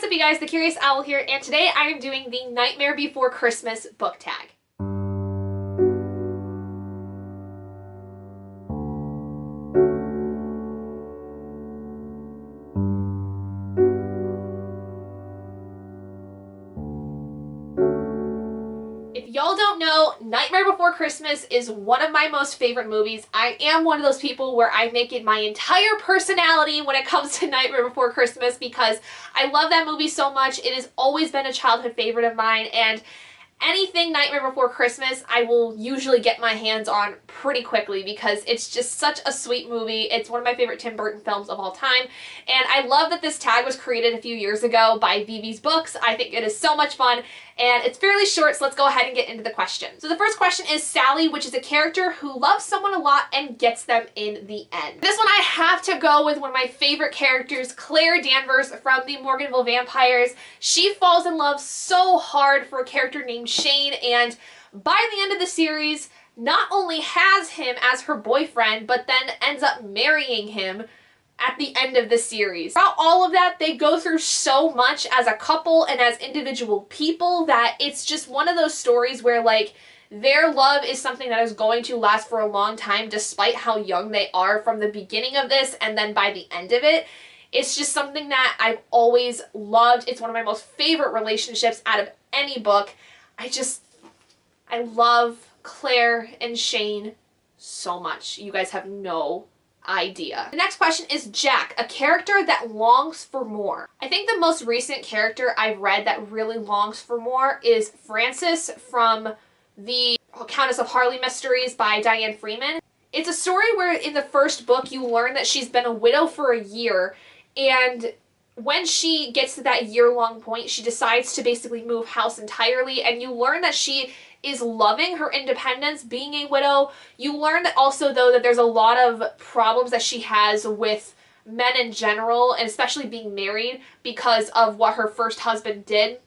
up, you guys? The Curious Owl here, and today I am doing the Nightmare Before Christmas book tag. If y'all don't know, Nightmare Before Christmas is one of my most favorite movies. I am one of those people where I make it my entire personality when it comes to Nightmare Before Christmas because I love that movie so much. It has always been a childhood favorite of mine, and anything Nightmare Before Christmas I will usually get my hands on pretty quickly because it's just such a sweet movie. It's one of my favorite Tim Burton films of all time, and I love that this tag was created a few years ago by Vivi's Books. I think it is so much fun, and it's fairly short, so let's go ahead and get into the questions. So the first question is Sally, which is a character who loves someone a lot and gets them in the end. This one I have to go with one of my favorite characters, Claire Danvers from the Morganville Vampires. She falls in love so hard for a character named Shane, and by the end of the series, not only has him as her boyfriend, but then ends up marrying him at the end of the series. Throughout all of that, they go through so much as a couple and as individual people that it's just one of those stories where, like, their love is something that is going to last for a long time despite how young they are from the beginning of this and then by the end of it. It's just something that I've always loved. It's one of my most favorite relationships out of any book. I love Claire and Shane so much. You guys have no idea. The next question is Jack, a character that longs for more. I think the most recent character I've read that really longs for more is Frances from the Countess of Harley Mysteries by Diane Freeman. It's a story where in the first book you learn that she's been a widow for a year, and when she gets to that year-long point, she decides to basically move house entirely, and you learn that she is loving her independence being a widow. You learn that also, though, that there's a lot of problems that she has with men in general, and especially being married because of what her first husband did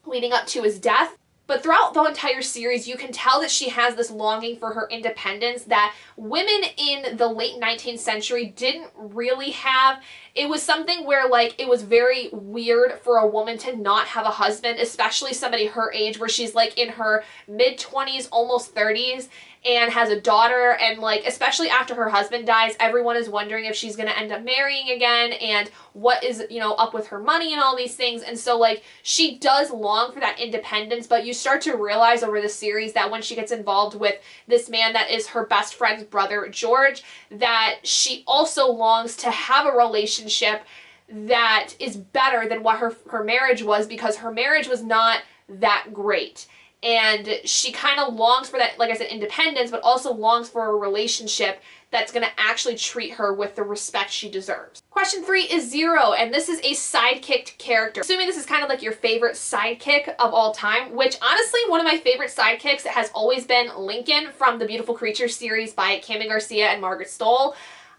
leading up to his death. But throughout the entire series, you can tell that she has this longing for her independence that women in the late 19th century didn't really have. It was something where, like, it was very weird for a woman to not have a husband, especially somebody her age where she's, like, in her mid-20s, almost 30s, and has a daughter, and, like, especially after her husband dies, everyone is wondering if she's gonna end up marrying again and what is, you know, up with her money and all these things. And so, like, she does long for that independence, but you start to realize over the series that when she gets involved with this man that is her best friend's brother, George, that she also longs to have a relationship that is better than what her marriage was, because her marriage was not that great. And she kind of longs for that, like I said, independence, but also longs for a relationship that's going to actually treat her with the respect she deserves. Question 3 is Zero, and this is a sidekick character. Assuming this is kind of like your favorite sidekick of all time, which honestly, one of my favorite sidekicks has always been Lincoln from the Beautiful Creatures series by Cami Garcia and Margaret Stoll.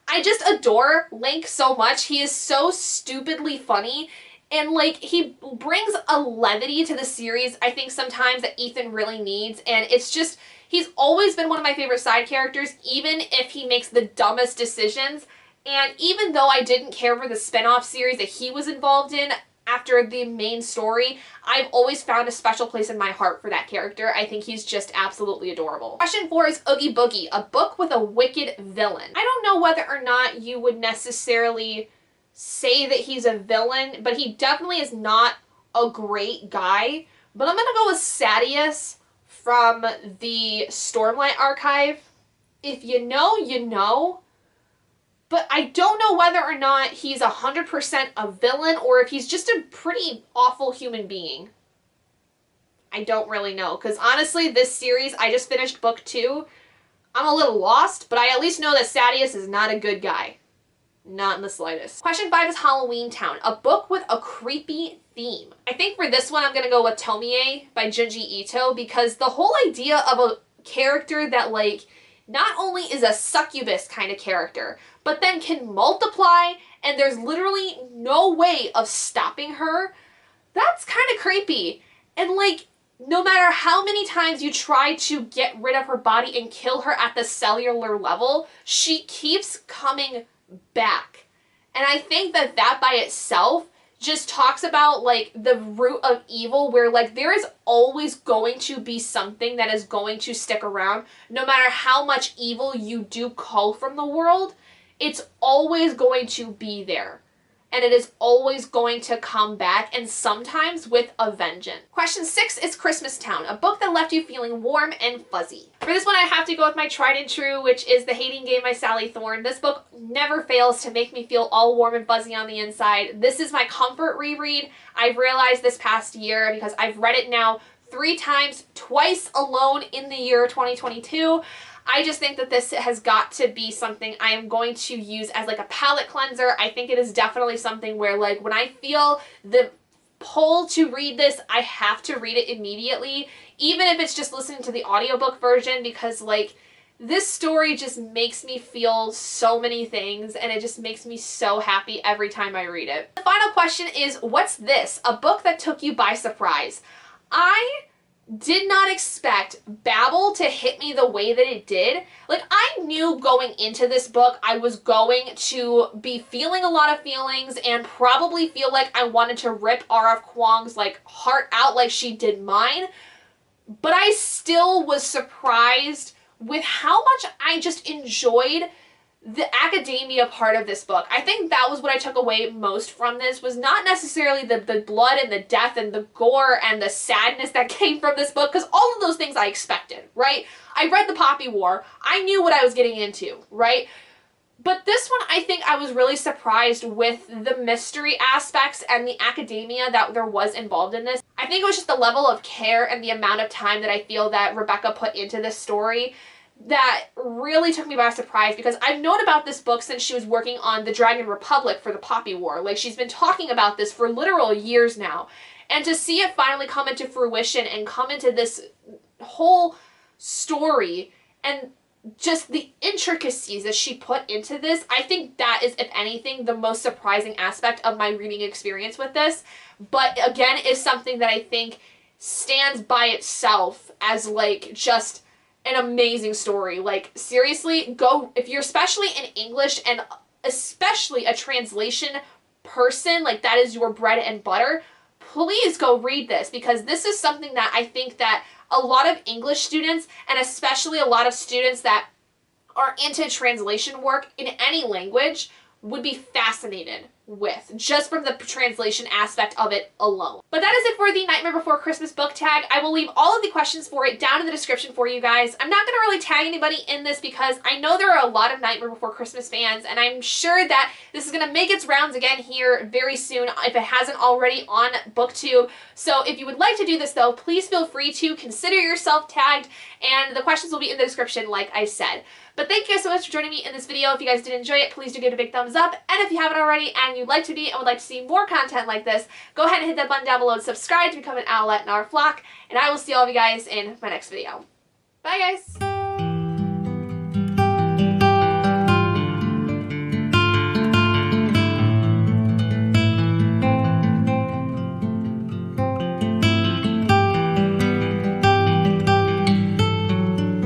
I just adore Link so much. He is so stupidly funny. And, like, he brings a levity to the series, I think, sometimes that Ethan really needs. And it's just, he's always been one of my favorite side characters, even if he makes the dumbest decisions. And even though I didn't care for the spin-off series that he was involved in after the main story, I've always found a special place in my heart for that character. I think he's just absolutely adorable. Question 4 is Oogie Boogie, a book with a wicked villain. I don't know whether or not you would necessarily say that he's a villain, but he definitely is not a great guy. But I'm gonna go with Sadius from the Stormlight Archive. If you know, you know. But I don't know whether or not he's 100% a villain or if he's just a pretty awful human being. I don't really know, because honestly, this series, I just finished book 2. I'm a little lost, but I at least know that Sadius is not a good guy. Not in the slightest. Question 5 is Halloween Town, a book with a creepy theme. I think for this one I'm gonna go with Tomie by Junji Ito, because the whole idea of a character that, like, not only is a succubus kind of character, but then can multiply and there's literally no way of stopping her, that's kind of creepy. And, like, no matter how many times you try to get rid of her body and kill her at the cellular level, she keeps coming back. And I think that that by itself just talks about like the root of evil, where like there is always going to be something that is going to stick around. No matter how much evil you do cull from the world, it's always going to be there. And it is always going to come back, and sometimes with a vengeance. Question 6 is Christmas Town, a book that left you feeling warm and fuzzy. For this one, I have to go with my tried and true, which is The Hating Game by Sally Thorne. This book never fails to make me feel all warm and fuzzy on the inside. This is my comfort reread. I've realized this past year, because I've read it now 3 times, twice alone in the year 2022. I just think that this has got to be something I am going to use as like a palate cleanser. I think it is definitely something where like when I feel the pull to read this, I have to read it immediately, even if it's just listening to the audiobook version, because like this story just makes me feel so many things, and it just makes me so happy every time I read it. The final question is, what's this? A book that took you by surprise. I did not expect Babel to hit me the way that it did. Like, I knew going into this book I was going to be feeling a lot of feelings and probably feel like I wanted to rip R.F. Kuang's like heart out like she did mine, but I still was surprised with how much I just enjoyed the academia part of this book. I think that was what I took away most from this, was not necessarily the blood and the death and the gore and the sadness that came from this book, because all of those things I expected, right? I read The Poppy War. I knew what I was getting into, right? But this one, I think I was really surprised with the mystery aspects and the academia that there was involved in this. I think it was just the level of care and the amount of time that I feel that Rebecca put into this story that really took me by surprise, because I've known about this book since she was working on The Dragon Republic for the Poppy War. Like, she's been talking about this for literal years now. And to see it finally come into fruition and come into this whole story and just the intricacies that she put into this, I think that is, if anything, the most surprising aspect of my reading experience with this. But again, is something that I think stands by itself as like just an amazing story. Like, seriously, go, if you're especially in English and especially a translation person, like that is your bread and butter, please go read this, because this is something that I think that a lot of English students, and especially a lot of students that are into translation work in any language, would be fascinated with, just from the translation aspect of it alone. But that is it for the Nightmare Before Christmas book tag. I will leave all of the questions for it down in the description for you guys. I'm not going to really tag anybody in this because I know there are a lot of Nightmare Before Christmas fans, and I'm sure that this is going to make its rounds again here very soon if it hasn't already on BookTube. So if you would like to do this though, please feel free to consider yourself tagged, and the questions will be in the description like I said. But thank you guys so much for joining me in this video. If you guys did enjoy it, please do give it a big thumbs up. And if you haven't already and you'd like to be and would like to see more content like this, go ahead and hit that button down below to subscribe to become an owlet in our flock. And I will see all of you guys in my next video. Bye guys!